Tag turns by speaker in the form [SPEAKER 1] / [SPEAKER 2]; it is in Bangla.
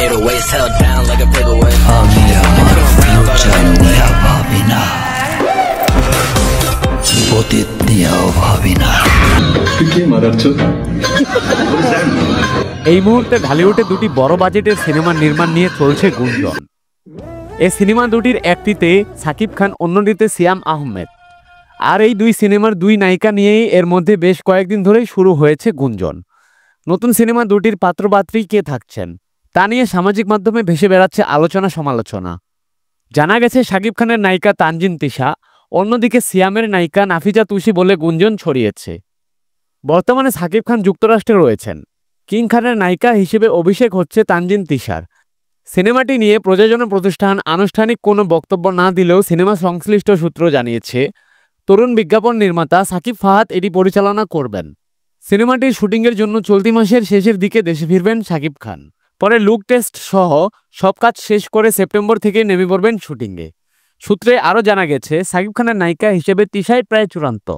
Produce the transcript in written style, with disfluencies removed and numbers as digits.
[SPEAKER 1] 808s held down like a paperweight.
[SPEAKER 2] আমি আমার ফিউচার নিয়ে ভাবি না, অতীত নিয়েও ভাবি না।
[SPEAKER 3] এই মুহূর্তে ঢালিউডে দুটি বড় বাজেটের সিনেমার নির্মাণ নিয়ে চলছে গুঞ্জন। এই সিনেমা দুটির একটিতে সাকিব খান, অন্যটিতে সিয়াম আহমেদ। আর এই দুই সিনেমার দুই নায়িকা নিয়েই এর মধ্যে বেশ কয়েকদিন ধরেই শুরু হয়েছে গুঞ্জন। নতুন সিনেমা দুটির পাত্রপাত্রী কে থাকছেন তা নিয়ে সামাজিক মাধ্যমে ভেসে বেড়াচ্ছে আলোচনা সমালোচনা। জানা গেছে সাকিব খানের নায়িকা তানজিন তিশা, অন্যদিকে সিয়ামের নায়িকা নাফিজা তুষি বলে গুঞ্জন ছড়িয়েছে। বর্তমানে সাকিব খান যুক্তরাষ্ট্রে রয়েছেন। কিং খানের নায়িকা হিসেবে অভিষেক হচ্ছে তানজিন তিশার। সিনেমাটি নিয়ে প্রযোজনা প্রতিষ্ঠান আনুষ্ঠানিক কোনো বক্তব্য না দিলেও সিনেমা সংশ্লিষ্ট সূত্র জানিয়েছে তরুণ বিজ্ঞাপন নির্মাতা সাকিব ফাহাদ এটি পরিচালনা করবেন। সিনেমাটির শুটিংয়ের জন্য চলতি মাসের শেষের দিকে দেশে ফিরবেন সাকিব খান। পরে লুক টেস্ট সহ সব কাজ শেষ করে সেপ্টেম্বর থেকে নেমে পড়বেন শুটিংয়ে। সূত্রে আরও জানা গেছে সাকিব খানের নায়িকা হিসেবে তিশাই প্রায় চূড়ান্ত।